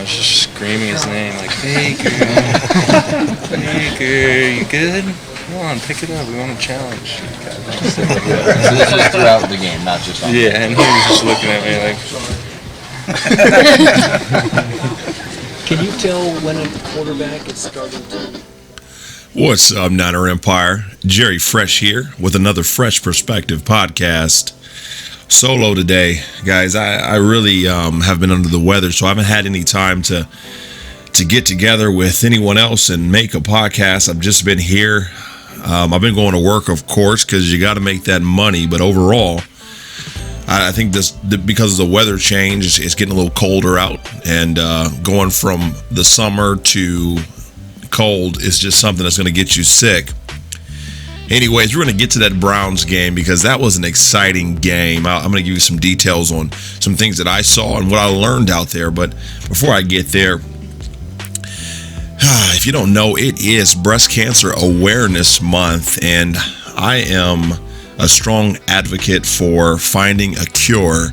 was just screaming his name, like, Baker, Baker, you good? Come on, pick it up. We want a challenge. So this is throughout the game, not just on. Yeah, and he was just looking at me like. Can you tell when a quarterback is starting to? What's up, Niner Empire? Jerry Fresh here with another Fresh Perspective podcast. Solo today, guys. I really have been under the weather, so I haven't had any time to get together with anyone else and make a podcast. I've just been here. I've been going to work, of course, because you got to make that money. But overall, I think because of the weather change, it's getting a little colder out, and going from the summer to cold is just something that's going to get you sick. Anyways, we're going to get to that Browns game because that was an exciting game. I'm going to give you some details on some things that I saw and what I learned out there. But before I get there, if you don't know, it is Breast Cancer Awareness Month, and I am a strong advocate for finding a cure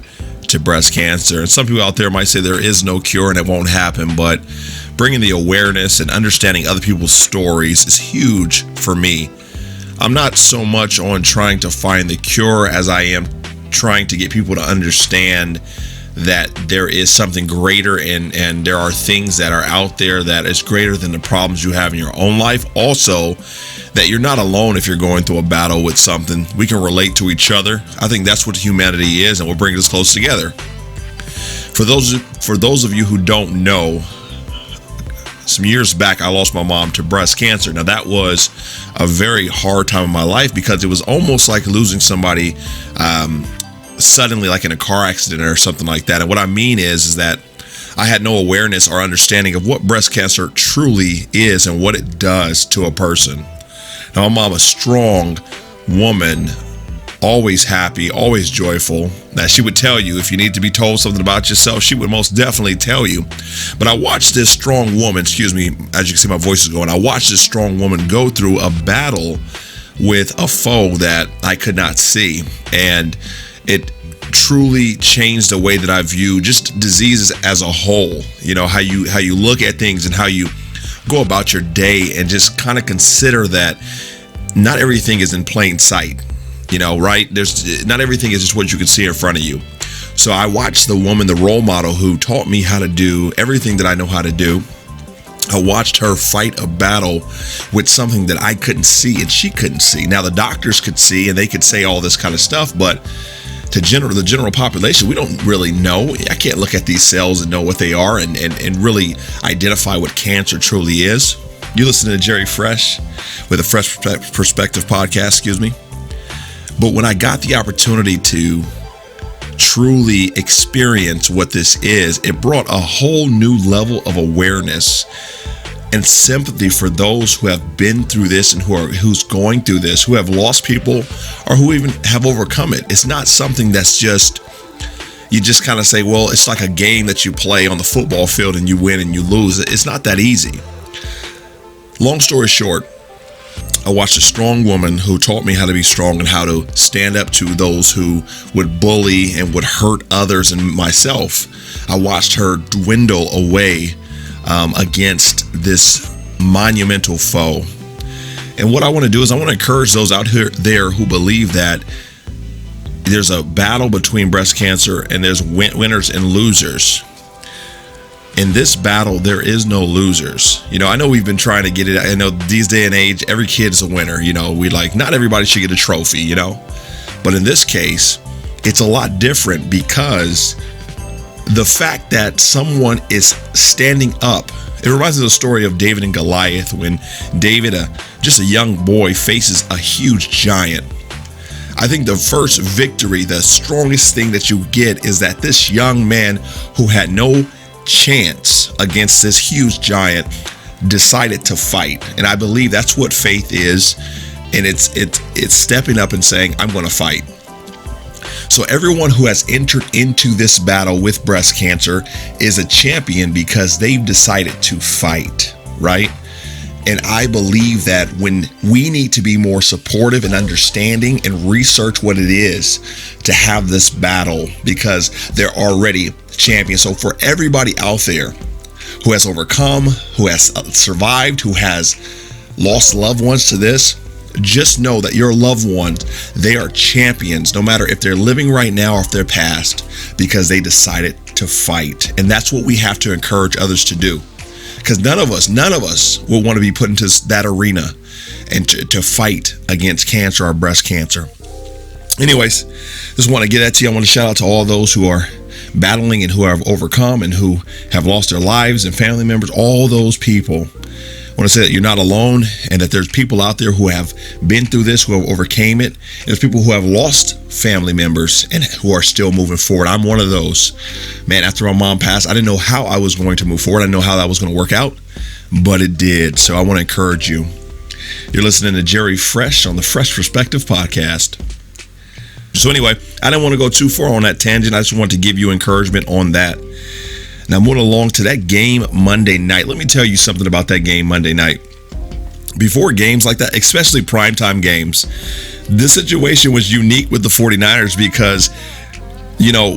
to breast cancer. And some people out there might say there is no cure and it won't happen, but bringing the awareness and understanding other people's stories is huge for me. I'm not so much on trying to find the cure as I am trying to get people to understand that there is something greater and there are things that are out there that is greater than the problems you have in your own life. Also, that you're not alone if you're going through a battle with something. We can relate to each other. I think that's what humanity is, and we'll bring us close together. For those of you who don't know, some years back, I lost my mom to breast cancer. Now, that was a very hard time in my life because it was almost like losing somebody suddenly, like in a car accident or something like that. And what I mean is that I had no awareness or understanding of what breast cancer truly is and what it does to a person. Now, my mom, a strong woman, always happy, always joyful. Now, she would tell you, if you need to be told something about yourself, she would most definitely tell you. But I watched this strong woman, as you can see my voice is going, I watched this strong woman go through a battle with a foe that I could not see. And it truly changed the way that I view just diseases as a whole. You know, how you look at things and how you go about your day, and just kind of consider that not everything is in plain sight. You know, right? There's not everything is just what you can see in front of you. So I watched the woman, the role model who taught me how to do everything that I know how to do. I watched her fight a battle with something that I couldn't see and she couldn't see. Now, the doctors could see and they could say all this kind of stuff, but to the general population, we don't really know. I can't look at these cells and know what they are and really identify what cancer truly is. You listen to Jerry Fresh with a Fresh Perspective podcast, But when I got the opportunity to truly experience what this is, it brought a whole new level of awareness and sympathy for those who have been through this and who's going through this, who have lost people or who even have overcome it. It's not something that's you just kind of say, well, it's like a game that you play on the football field and you win and you lose. It's not that easy. Long story short, I watched a strong woman who taught me how to be strong and how to stand up to those who would bully and would hurt others and myself. I watched her dwindle away against this monumental foe. And what I want to do is I want to encourage those out there who believe that there's a battle between breast cancer and there's winners and losers. In this battle, there is no losers. You know, I know we've been trying to get it. I know these day and age, every kid's a winner. You know, not everybody should get a trophy, you know. But in this case, it's a lot different because the fact that someone is standing up. It reminds me of the story of David and Goliath, when David, just a young boy, faces a huge giant. I think the first victory, the strongest thing that you get, is that this young man who had no chance against this huge giant decided to fight. And I believe that's what faith is, and it's stepping up and saying, I'm going to fight. So everyone who has entered into this battle with breast cancer is a champion because they've decided to fight, right? And I believe that when we need to be more supportive and understanding and research what it is to have this battle, because they're already champions. So for everybody out there who has overcome, who has survived, who has lost loved ones to this, just know that your loved ones, they are champions, no matter if they're living right now or if they're past, because they decided to fight. And that's what we have to encourage others to do. Because none of us will want to be put into that arena and to fight against cancer or breast cancer. Anyways, just want to get that to you. I want to shout out to all those who are battling and who have overcome and who have lost their lives and family members, all those people. I want to say that you're not alone, and that there's people out there who have been through this, who have overcame it. And there's people who have lost family members and who are still moving forward. I'm one of those. Man, after my mom passed, I didn't know how I was going to move forward. I didn't know how that was going to work out, but it did. So I want to encourage you. You're listening to Jerry Fresh on the Fresh Perspective podcast. So anyway, I didn't want to go too far on that tangent. I just wanted to give you encouragement on that. Now, moving along to that game Monday night. Let me tell you something about that game Monday night. Before games like that, especially primetime games, this situation was unique with the 49ers because, you know,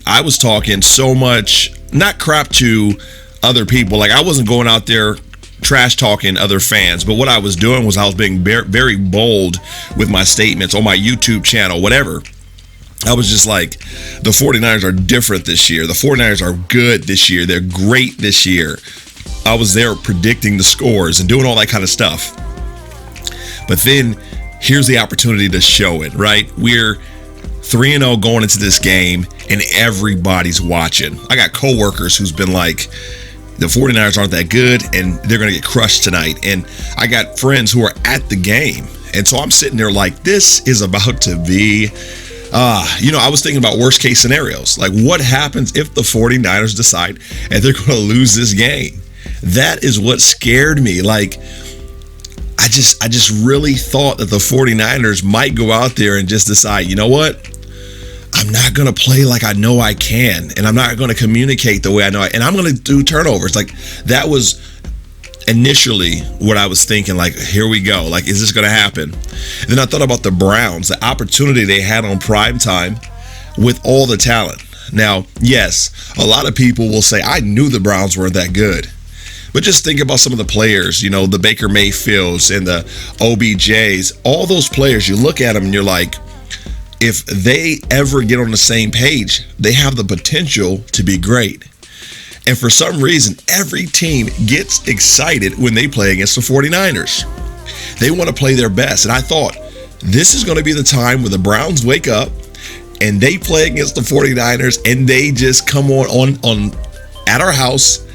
I was talking so much, not crap to other people. Like, I wasn't going out there trash talking other fans, but what I was doing was I was being very bold with my statements on my YouTube channel, whatever. I was just like, the 49ers are different this year. The 49ers are good this year. They're great this year. I was there predicting the scores and doing all that kind of stuff. But then here's the opportunity to show it, right? We're 3-0 going into this game and everybody's watching. I got coworkers who's been like, the 49ers aren't that good and they're going to get crushed tonight. And I got friends who are at the game. And so I'm sitting there like, this is about to be, I was thinking about worst case scenarios. Like, what happens if the 49ers decide and they're going to lose this game? That is what scared me. Like, I just really thought that the 49ers might go out there and just decide, you know what? I'm not going to play like I know I can, and I'm not going to communicate the way I know and I'm going to do turnovers. Like, that was initially what I was thinking, like, here we go. Like, is this going to happen? And then I thought about the Browns, the opportunity they had on prime time with all the talent. Now, yes, a lot of people will say, I knew the Browns weren't that good. But just think about some of the players, you know, the Baker Mayfields and the OBJs, all those players, you look at them and you're like, if they ever get on the same page, they have the potential to be great. And for some reason, every team gets excited when they play against the 49ers. They want to play their best. And I thought, this is going to be the time when the Browns wake up and they play against the 49ers and they just come on at our house,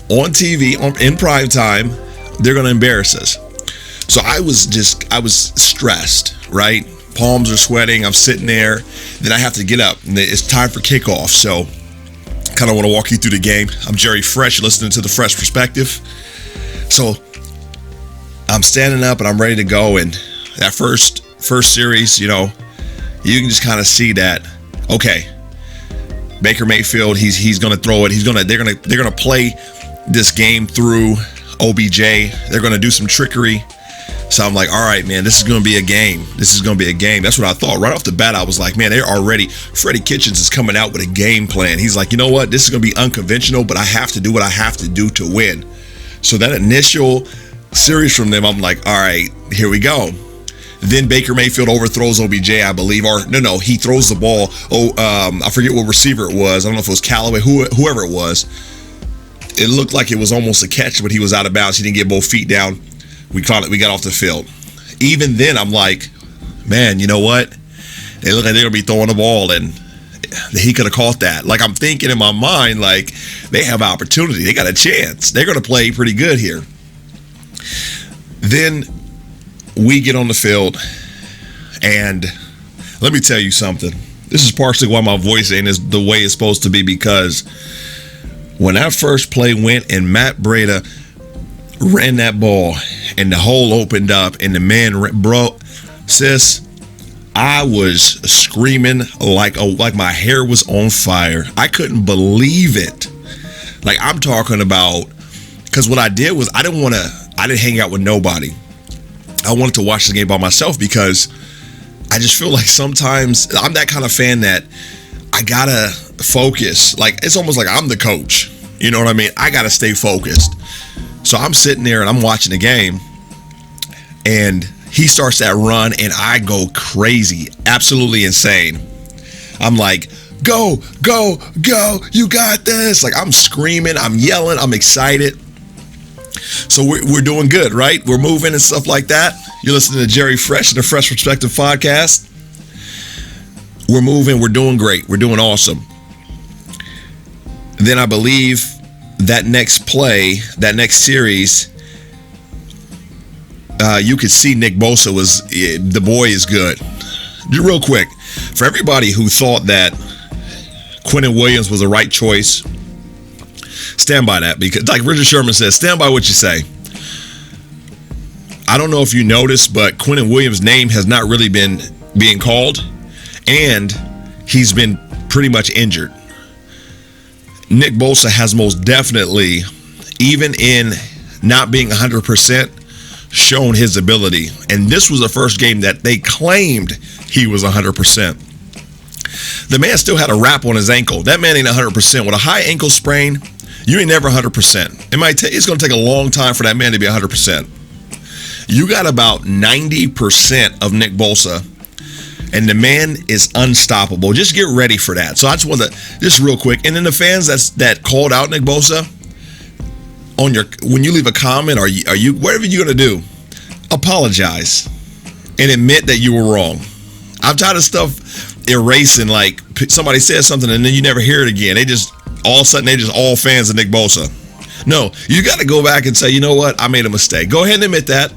on TV, in prime time. They're going to embarrass us. So I was stressed, right? Palms are sweating. I'm sitting there. Then I have to get up and it's time for kickoff. So kind of want to walk you through the game. I'm Jerry Fresh, listening to the Fresh Perspective. So I'm standing up and I'm ready to go. And that first series, you know, you can just kind of see that, okay, Baker Mayfield, he's going to throw it. They're going to play this game through OBJ. They're going to do some trickery. So I'm like, all right, man, this is going to be a game. That's what I thought. Right off the bat, I was like, man, they're already, Freddie Kitchens is coming out with a game plan. He's like, you know what? This is going to be unconventional, but I have to do what I have to do to win. So that initial series from them, I'm like, all right, here we go. Then Baker Mayfield overthrows OBJ, I believe, or no, he throws the ball. I forget what receiver it was. I don't know if it was Callaway, whoever it was. It looked like it was almost a catch, but he was out of bounds. He didn't get both feet down. We got off the field. Even then, I'm like, man, you know what? They look like they're going to be throwing the ball, and he could have caught that. Like, I'm thinking in my mind, like, they have opportunity. They got a chance. They're going to play pretty good here. Then we get on the field, and let me tell you something. This is partially why my voice ain't the way it's supposed to be, because when that first play went and Matt Breida ran that ball and the hole opened up and the man sis, I was screaming like my hair was on fire. I couldn't believe it. Like, I'm talking about, because what I did was I didn't hang out with nobody. I wanted to watch the game by myself, because I just feel like sometimes I'm that kind of fan that I gotta focus. Like, it's almost like I'm the coach. You know what I mean? I got to stay focused. So I'm sitting there and I'm watching the game, and he starts that run and I go crazy, absolutely insane. I'm like, go, go, go, you got this. Like, I'm screaming, I'm yelling, I'm excited. So we're doing good, right? We're moving and stuff like that. You're listening to Jerry Fresh and the Fresh Perspective podcast. We're moving, we're doing great, we're doing awesome. Then I believe that next play, that next series, you could see Nick Bosa the boy is good. Real quick, for everybody who thought that Quentin Williams was the right choice, stand by that, because like Richard Sherman says, stand by what you say. I don't know if you noticed, but Quentin Williams' name has not really been being called, and he's been pretty much injured. Nick Bosa has most definitely, even in not being 100%, shown his ability. And this was the first game that they claimed he was 100%. The man still had a wrap on his ankle. That man ain't 100%. With a high ankle sprain, you ain't never 100%. It's going to take a long time for that man to be 100%. You got about 90% of Nick Bosa, and the man is unstoppable. Just get ready for that. So I just want to, just real quick, and then the fans that called out Nick Bosa, when you leave a comment, or you whatever you're gonna do, apologize and admit that you were wrong. I'm tired of stuff erasing, like somebody says something and then you never hear it again. All of a sudden all fans of Nick Bosa. No, you got to go back and say, you know what, I made a mistake. Go ahead and admit that,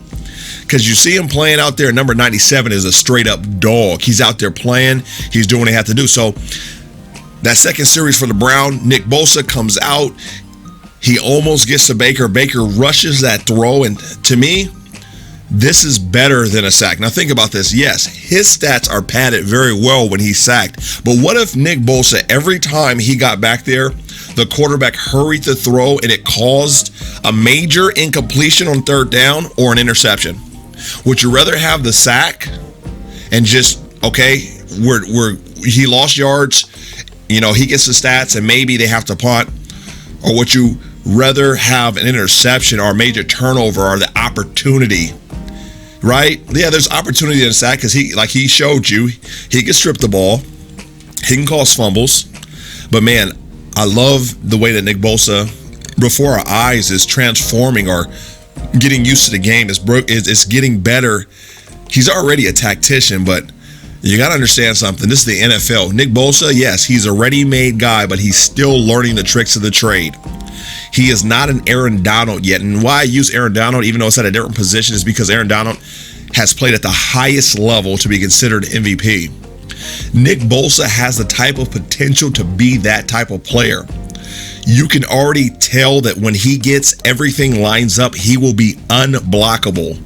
because you see him playing out there. Number 97 is a straight up dog. He's out there playing. He's doing what he has to do. So that second series for the Brown, Nick Bosa comes out. He almost gets to Baker. Baker rushes that throw. And to me, this is better than a sack. Now think about this. Yes, his stats are padded very well when he's sacked. But what if Nick Bosa, every time he got back there, the quarterback hurried the throw and it caused a major incompletion on third down or an interception? Would you rather have the sack and just, okay, he lost yards, he gets the stats and maybe they have to punt? Or would you rather have an interception or a major turnover or the opportunity, right? Yeah, there's opportunity in the sack because he showed you, he can strip the ball, he can cause fumbles. But man, I love the way that Nick Bosa, before our eyes, is transforming or getting used to the game. It's getting better. He's already a tactician, but you got to understand something. This is the NFL. Nick Bosa, yes, he's a ready-made guy, but he's still learning the tricks of the trade. He is not an Aaron Donald yet. And why I use Aaron Donald, even though it's at a different position, is because Aaron Donald has played at the highest level to be considered MVP. Nick Bosa has the type of potential to be that type of player. You can already tell that when he gets everything lines up, he will be unblockable.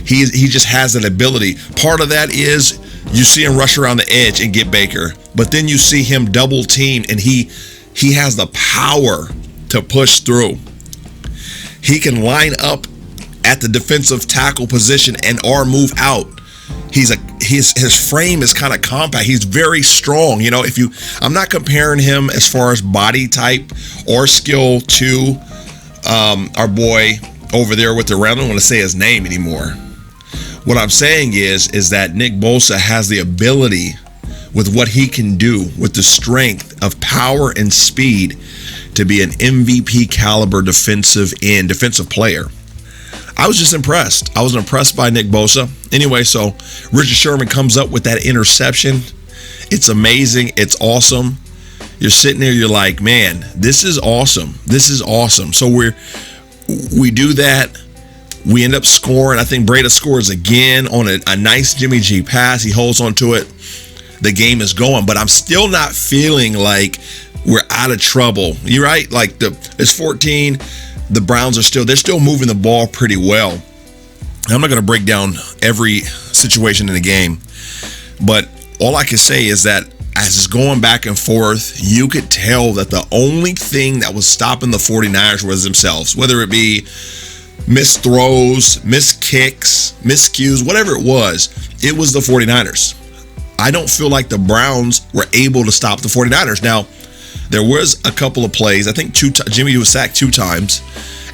He just has that ability. Part of that is you see him rush around the edge and get Baker, but then you see him double team and he has the power to push through. He can line up at the defensive tackle position and or move out. His frame is kind of compact. He's very strong. I'm not comparing him as far as body type or skill to our boy over there with the round. I don't want to say his name anymore. What I'm saying is that Nick Bosa has the ability, with what he can do, with the strength of power and speed, to be an MVP caliber defensive player. I was just impressed. I was impressed by Nick Bosa. Anyway, so Richard Sherman comes up with that interception. It's amazing. It's awesome. You're sitting there, you're like, man, this is awesome. This is awesome. So we do that. We end up scoring. I think Breda scores again on a nice Jimmy G pass. He holds on to it. The game is going, but I'm still not feeling like we're out of trouble. You're right. Like it's 14. The Browns they're still moving the ball pretty well. I'm not going to break down every situation in the game, but all I can say is that as it's going back and forth, you could tell that the only thing that was stopping the 49ers was themselves, whether it be missed throws, missed kicks, miscues, whatever it was the 49ers. I don't feel like the Browns were able to stop the 49ers. Now, There was a couple of plays. I think Jimmy was sacked 2 times.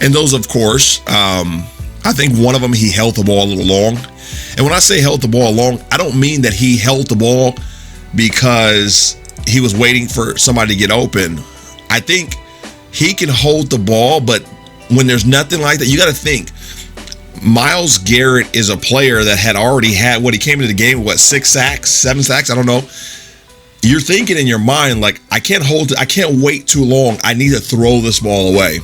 And those, of course, I think one of them he held the ball a little long. And when I say held the ball long, I don't mean that he held the ball because he was waiting for somebody to get open. I think he can hold the ball, but when there's nothing like that, you got to think. Myles Garrett is a player that had already had, he came into the game, 6 sacks, 7 sacks, I don't know. You're thinking in your mind, like, I can't wait too long. I need to throw this ball away.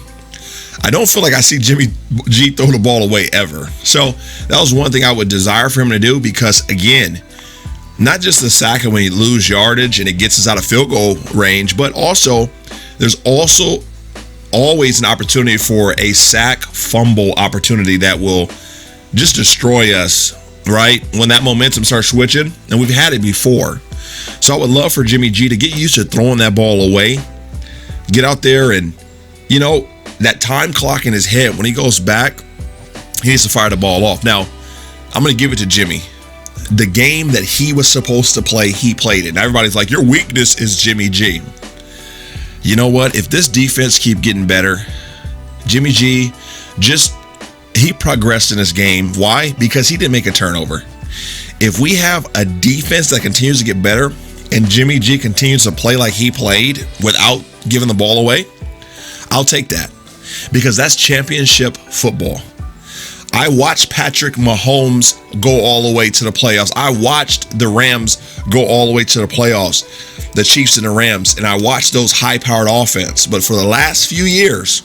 I don't feel like I see Jimmy G throw the ball away ever. So that was one thing I would desire for him to do, because, again, not just the sack when you lose yardage and it gets us out of field goal range, but also there's also always an opportunity for a sack fumble opportunity that will just destroy us, right? When that momentum starts switching, and we've had it before. So I would love for Jimmy G to get used to throwing that ball away, get out there, and, that time clock in his head, when he goes back, he needs to fire the ball off. Now, I'm going to give it to Jimmy. The game that he was supposed to play, he played it. Now everybody's like, your weakness is Jimmy G. You know what? If this defense keep getting better, Jimmy G, he progressed in this game. Why? Because he didn't make a turnover. If we have a defense that continues to get better and Jimmy G continues to play like he played without giving the ball away, I'll take that, because that's championship football. I watched Patrick Mahomes go all the way to the playoffs. I watched the Rams go all the way to the playoffs, the Chiefs and the Rams, and I watched those high-powered offense. But for the last few years,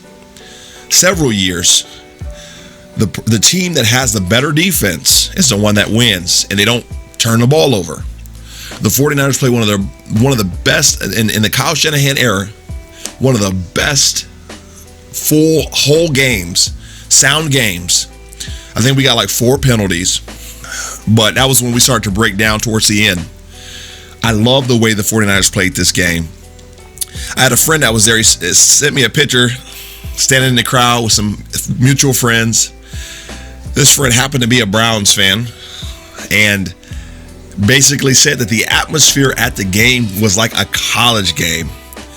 several years, the team that has the better defense is the one that wins, and they don't turn the ball over. The 49ers play one of the best in the Kyle Shanahan era, one of the best whole games, sound games. I think we got like 4 penalties, but that was when we started to break down towards the end. I love the way the 49ers played this game. I had a friend that was there. He sent me a picture standing in the crowd with some mutual friends. This friend happened to be a Browns fan and basically said that the atmosphere at the game was like a college game.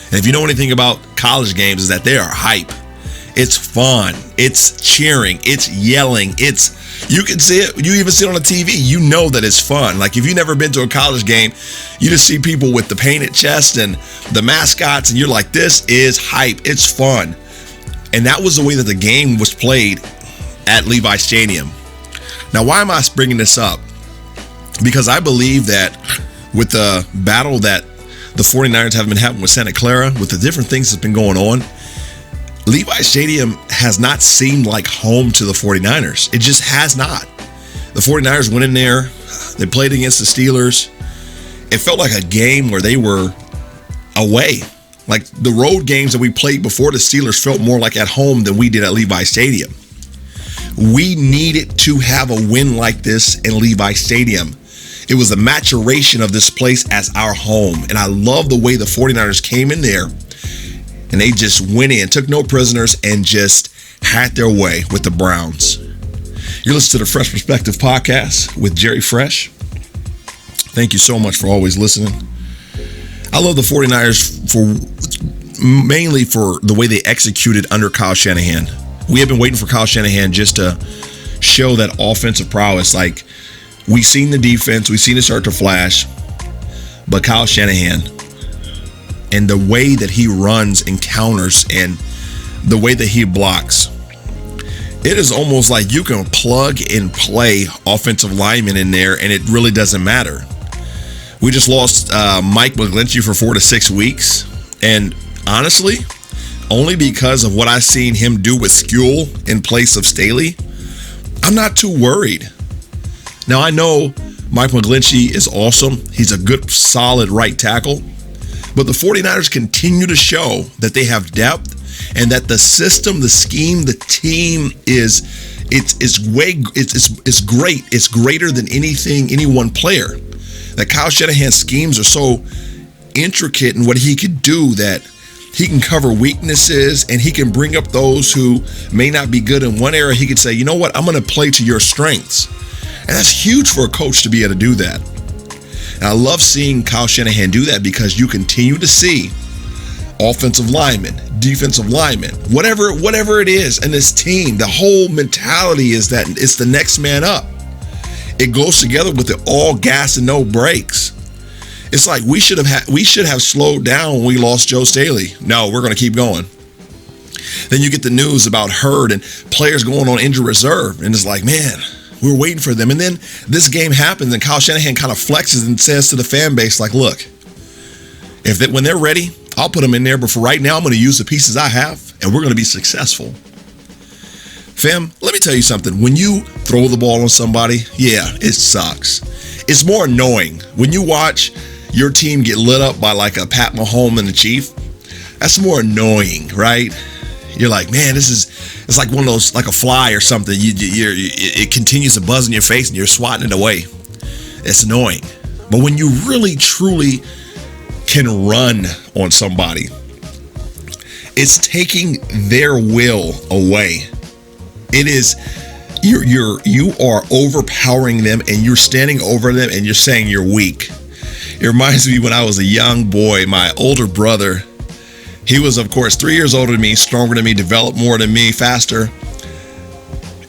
And if you know anything about college games, is that they are hype. It's fun. It's cheering. It's yelling. You can see it. You even see it on the TV. You know that it's fun. Like, if you've never been to a college game, you just see people with the painted chest and the mascots, and you're like, this is hype. It's fun. And that was the way that the game was played at Levi Stadium. Now, why am I bringing this up? Because I believe that with the battle that the 49ers have been having with Santa Clara, with the different things that's been going on, Levi Stadium has not seemed like home to the 49ers. It just has not. The 49ers went in there. They played against the Steelers. It felt like a game where they were away. Like, the road games that we played before the Steelers felt more like at home than we did at Levi Stadium. We needed to have a win like this in Levi Stadium. It was the maturation of this place as our home. And I love the way the 49ers came in there and they just went in, took no prisoners, and just had their way with the Browns. You're listening to the Fresh Perspective Podcast with Jerry Fresh. Thank you so much for always listening. I love the 49ers mainly for the way they executed under Kyle Shanahan. We have been waiting for Kyle Shanahan just to show that offensive prowess. Like, we've seen the defense, we've seen it start to flash, but Kyle Shanahan and the way that he runs and counters and the way that he blocks, it is almost like you can plug and play offensive linemen in there and it really doesn't matter. We just lost Mike McGlinchey for 4 to 6 weeks, and honestly, only because of what I've seen him do with Skule in place of Staley, I'm not too worried. Now, I know Mike McGlinchey is awesome. He's a good, solid right tackle. But the 49ers continue to show that they have depth and that the system, the scheme, the team it's great. It's greater than any one player. That Kyle Shanahan's schemes are so intricate in what he could do that he can cover weaknesses and he can bring up those who may not be good in one area. He could say, you know what, I'm going to play to your strengths. And that's huge for a coach to be able to do that. And I love seeing Kyle Shanahan do that because you continue to see offensive lineman, defensive lineman, whatever it is in this team, the whole mentality is that it's the next man up. It goes together with the all gas and no brakes. It's like we should have slowed down when we lost Joe Staley. No, we're going to keep going. Then you get the news about Hurd and players going on injured reserve, and it's like, man, we were waiting for them. And then this game happens, and Kyle Shanahan kind of flexes and says to the fan base, like, look, when they're ready, I'll put them in there. But for right now, I'm going to use the pieces I have, and we're going to be successful. Fam, let me tell you something. When you throw the ball on somebody, yeah, it sucks. It's more annoying when you watch your team get lit up by like a Pat Mahomes and the Chief. That's more annoying, right? You're like, man, it's like one of those, like a fly or something. It continues to buzz in your face and you're swatting it away. It's annoying. But when you really, truly can run on somebody, it's taking their will away. It is, you are overpowering them, and you're standing over them and you're saying you're weak. It reminds me when I was a young boy, my older brother, he was, of course, 3 years older than me, stronger than me, developed more than me, faster.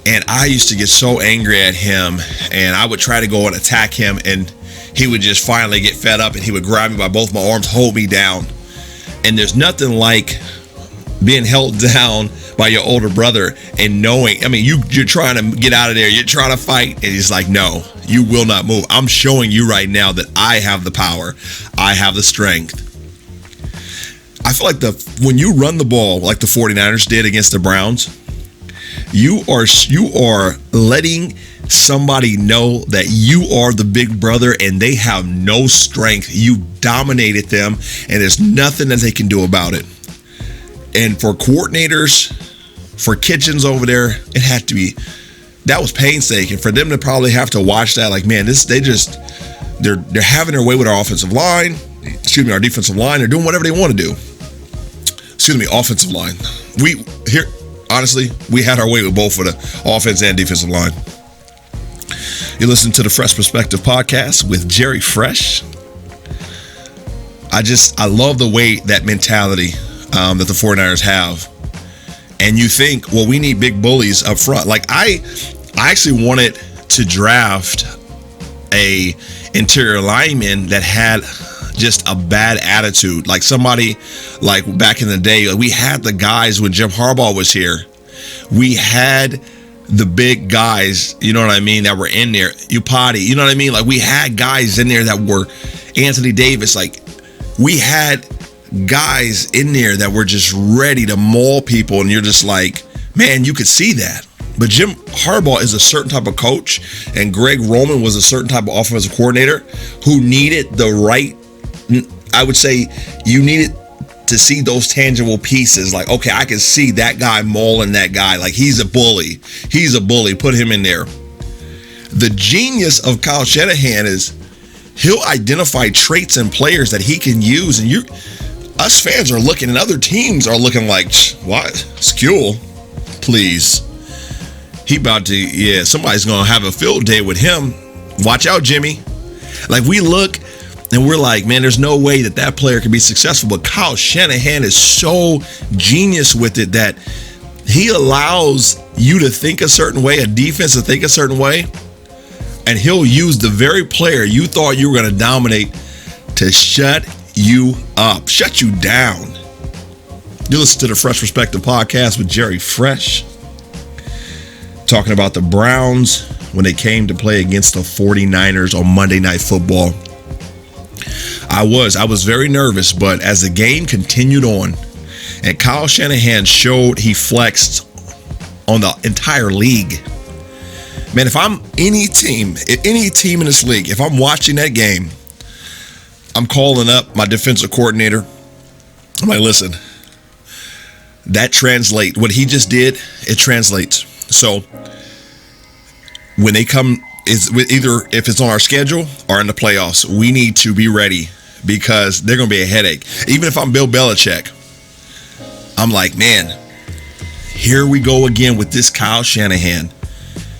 And I used to get so angry at him, and I would try to go and attack him, and he would just finally get fed up, and he would grab me by both my arms, hold me down. And there's nothing like being held down by your older brother and knowing, I mean, you're trying to get out of there, you're trying to fight, and he's like, no, you will not move. I'm showing you right now that I have the power, I have the strength. I feel like when you run the ball like the 49ers did against the Browns, you are letting somebody know that you are the big brother and they have no strength. You dominated them, and there's nothing that they can do about it. And for coordinators, for Kitchens over there, it had to be, that was painstaking for them to probably have to watch that. Like, man, they're having their way with our offensive line. Our defensive line. They're doing whatever they want to do. Offensive line. Honestly, we had our way with both of the offense and defensive line. You listen to the Fresh Perspective podcast with Jerry Fresh. I love the way, that mentality that the 49ers have. And you think, well, we need big bullies up front. Like, I actually wanted to draft a interior lineman that had just a bad attitude. Like somebody, like back in the day, like we had the guys when Jim Harbaugh was here. We had the big guys, you know what I mean, that were in there. Upati, you know what I mean? Like we had guys in there that were Anthony Davis. Like we had guys in there that were just ready to maul people, and you're just like, man, you could see that. But Jim Harbaugh is a certain type of coach, and Greg Roman was a certain type of offensive coordinator who needed the right, I would say you needed to see those tangible pieces. Like, okay, I can see that guy mauling that guy. Like he's a bully. He's a bully. Put him in there. The genius of Kyle Shanahan is he'll identify traits and players that he can use, and us fans are looking, and other teams are looking like, what? Skule, please. Somebody's going to have a field day with him. Watch out, Jimmy. Like we look and we're like, man, there's no way that player can be successful. But Kyle Shanahan is so genius with it that he allows you to think a certain way, a defense to think a certain way, and he'll use the very player you thought you were going to dominate to shut you up, shut you down. You listen to the Fresh Perspective podcast with Jerry Fresh, talking about the Browns when they came to play against the 49ers on Monday Night Football. I was very nervous, but as the game continued on and Kyle Shanahan showed he flexed on the entire league. Man, if I'm any team in this league, if I'm watching that game, I'm calling up my defensive coordinator. I'm like, listen, that translates. What he just did, it translates. So when they come, either if it's on our schedule or in the playoffs, we need to be ready because they're going to be a headache. Even if I'm Bill Belichick, I'm like, man, here we go again with this Kyle Shanahan.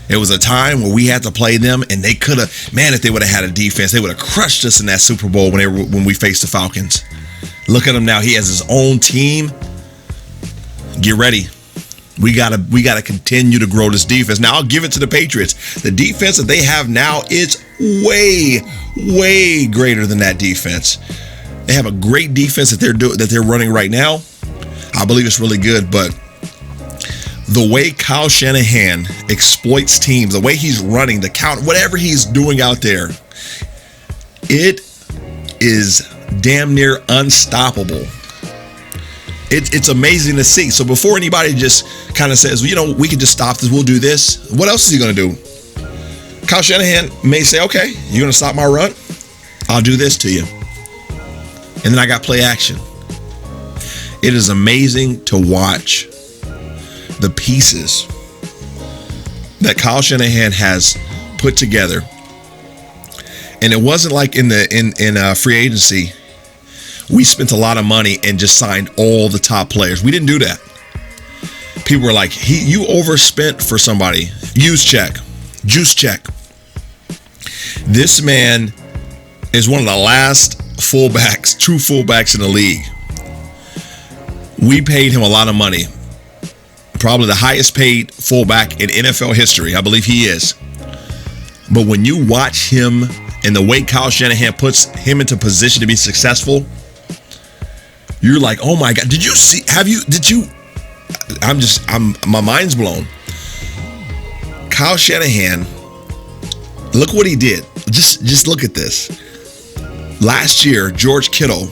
It was a time where we had to play them, and they could have, man, if they would have had a defense, they would have crushed us in that Super Bowl when we faced the Falcons. Look at him now. He has his own team. Get ready. We gotta continue to grow this defense. Now I'll give it to the Patriots. The defense that they have now is way greater than that defense. They have a great defense that they're running right now. I believe it's really good, but the way Kyle Shanahan exploits teams, the way he's running the count, whatever he's doing out there, it is damn near unstoppable. It's amazing to see. So before anybody just kind of says, well, we can just stop this, we'll do this. What else is he going to do? Kyle Shanahan may say, okay, you're going to stop my run? I'll do this to you. And then I got play action. It is amazing to watch the pieces that Kyle Shanahan has put together. And it wasn't like in free agency, we spent a lot of money and just signed all the top players. We didn't do that. People were like, you overspent for somebody. Juice check. This man is one of the last true fullbacks in the league. We paid him a lot of money. Probably the highest paid fullback in NFL history. I believe he is. But when you watch him and the way Kyle Shanahan puts him into position to be successful, you're like, oh my God, my mind's blown. Kyle Shanahan, look what he did. Just look at this. Last year, George Kittle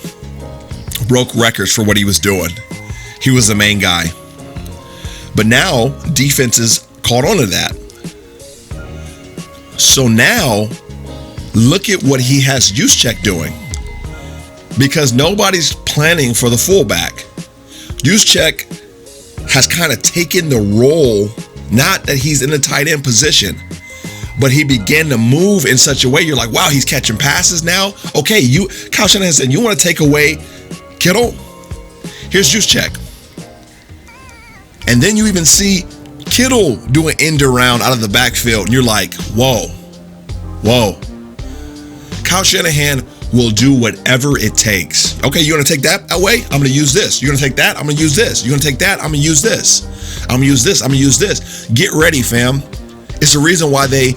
broke records for what he was doing. He was the main guy. But now defenses caught on to that. So now look at what he has Juszczyk doing. Because nobody's planning for the fullback. Juszczyk has kind of taken the role, not that he's in the tight end position, but he began to move in such a way you're like, wow, he's catching passes now. Okay, Kyle Shanahan said, you want to take away Kittle? Here's Juszczyk. And then you even see Kittle do an end around out of the backfield, and you're like, whoa. Kyle Shanahan will do whatever it takes. Okay, you're going to take that away? I'm going to use this. You're going to take that? I'm going to use this. You're going to take that? I'm going to use this. I'm going to use this. I'm going to use this. Get ready, fam. It's the reason why they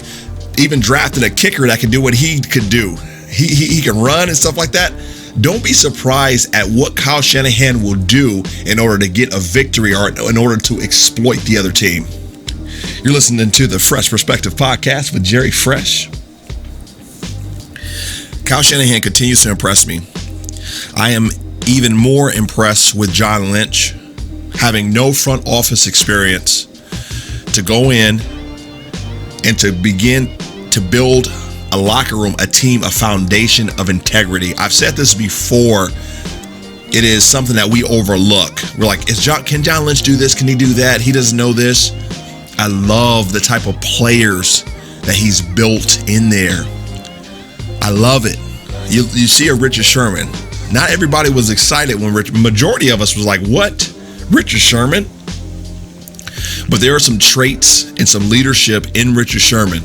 even drafted a kicker that could do what he could do. He can run and stuff like that. Don't be surprised at what Kyle Shanahan will do in order to get a victory or in order to exploit the other team. You're listening to the Fresh Perspective Podcast with Jerry Fresh. Kyle Shanahan continues to impress me. I am even more impressed with John Lynch, having no front office experience, to go in and to begin to build a locker room, a team, a foundation of integrity. I've said this before. It is something that we overlook. We're like, can John Lynch do this? Can he do that? He doesn't know this. I love the type of players that he's built in there. I love it. You see a Richard Sherman. Not everybody was excited when majority of us was like, what? Richard Sherman? But there are some traits and some leadership in Richard Sherman.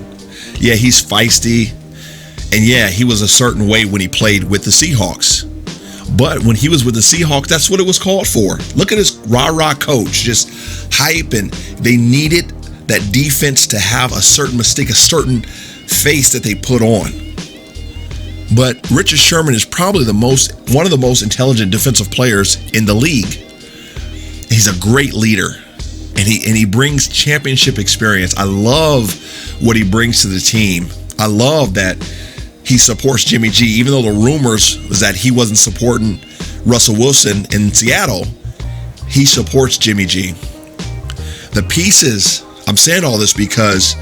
Yeah, he's feisty. And yeah, he was a certain way when he played with the Seahawks. But when he was with the Seahawks, that's what it was called for. Look at his rah-rah coach, just hype. And they needed that defense to have a certain mystique, a certain face that they put on. But Richard Sherman is probably one of the most intelligent defensive players in the league. He's a great leader, and he brings championship experience. I love what he brings to the team. I love that he supports Jimmy G, even though the rumors was that he wasn't supporting Russell Wilson in Seattle. He supports Jimmy G. The pieces, I'm saying all this because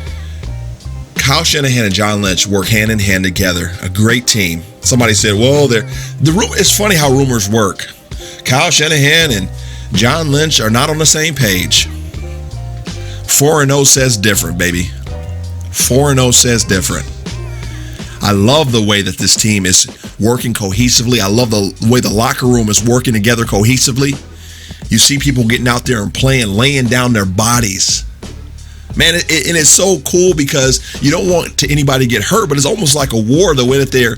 Kyle Shanahan and John Lynch work hand in hand together. A great team. Somebody said, well, it's funny how rumors work. Kyle Shanahan and John Lynch are not on the same page. 4-0 says different, baby. 4-0 says different. I love the way that this team is working cohesively. I love the way the locker room is working together cohesively. You see people getting out there and playing, laying down their bodies. Man, and it's so cool because you don't want anybody to get hurt, but it's almost like a war the way that they're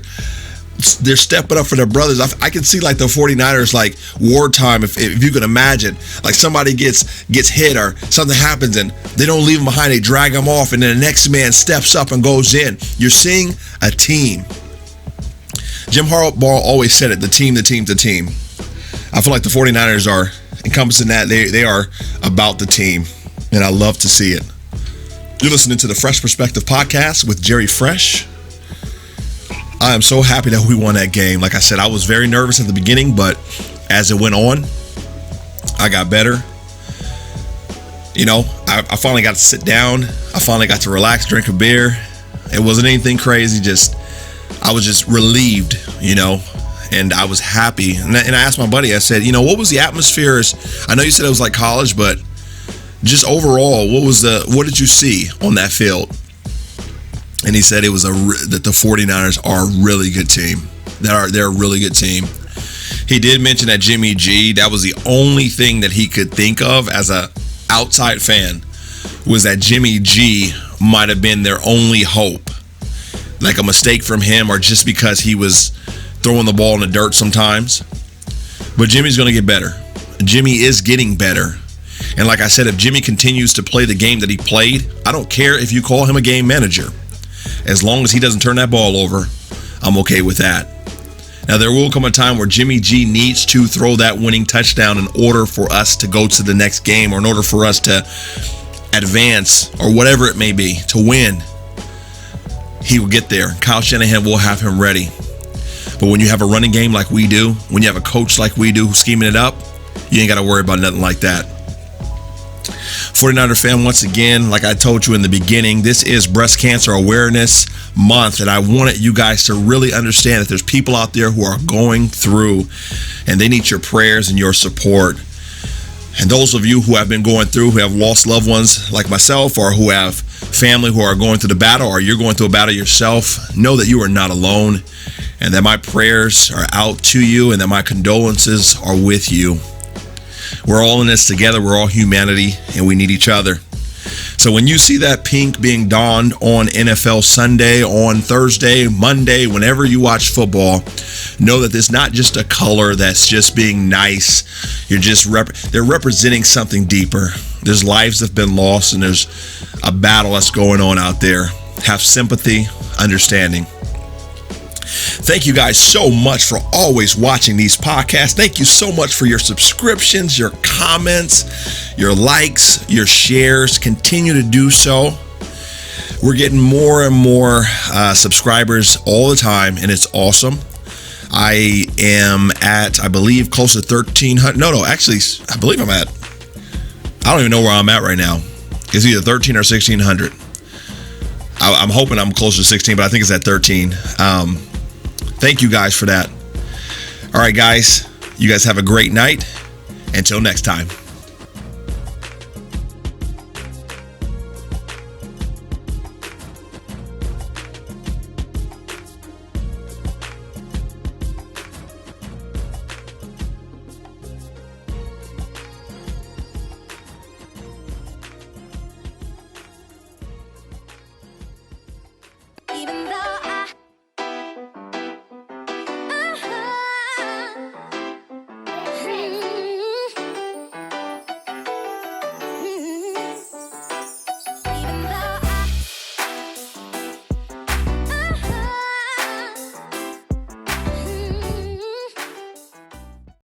they're stepping up for their brothers. I can see like the 49ers, like wartime, if you can imagine, like somebody gets hit or something happens and they don't leave them behind, they drag them off, and then the next man steps up and goes in. You're seeing a team. Jim Harbaugh always said it, the team. I feel like the 49ers are encompassing that. They are about the team, and I love to see it. You're listening to the Fresh Perspective Podcast with Jerry Fresh. I am so happy that we won that game. Like I said, I was very nervous at the beginning, but as it went on, I got better. You know, I finally got to sit down. I finally got to relax, drink a beer. It wasn't anything crazy. I was just relieved, you know, and I was happy. And I asked my buddy, I said, you know, what was the atmosphere? I know you said it was like college, but just overall, what did you see on that field? And he said that the 49ers are a really good team. They're a really good team. He did mention that Jimmy G, that was the only thing that he could think of as a outside fan, was that Jimmy G might have been their only hope. Like a mistake from him, or just because he was throwing the ball in the dirt sometimes. But Jimmy's going to get better. Jimmy is getting better. And like I said, if Jimmy continues to play the game that he played, I don't care if you call him a game manager. As long as he doesn't turn that ball over, I'm okay with that. Now, there will come a time where Jimmy G needs to throw that winning touchdown in order for us to go to the next game, or in order for us to advance, or whatever it may be, to win. He will get there. Kyle Shanahan will have him ready. But when you have a running game like we do, when you have a coach like we do who's scheming it up, you ain't got to worry about nothing like that. 49er fan, once again, like I told you in the beginning, this is Breast Cancer Awareness Month, and I wanted you guys to really understand that there's people out there who are going through, and they need your prayers and your support. And those of you who have been going through, who have lost loved ones like myself, or who have family who are going through the battle, or you're going through a battle yourself, know that you are not alone, and that my prayers are out to you, and that my condolences are with you. We're all in this together. We're all humanity, and we need each other. So when you see that pink being donned on NFL Sunday, on Thursday, Monday, whenever you watch football, know that it's not just a color that's just being nice. They're representing something deeper. There's lives that have been lost, and there's a battle that's going on out there. Have sympathy, understanding. Thank you guys so much for always watching these podcasts. Thank you so much for your subscriptions, your comments, your likes, your shares. Continue to do so. We're getting more and more subscribers all the time, and it's awesome. I am at, I believe, close to 1,300. No, actually, I believe I don't even know where I'm at right now. It's either 13 or 1,600. I'm hoping I'm closer to 16, but I think it's at 13. Thank you guys for that. All right, guys. You guys have a great night. Until next time.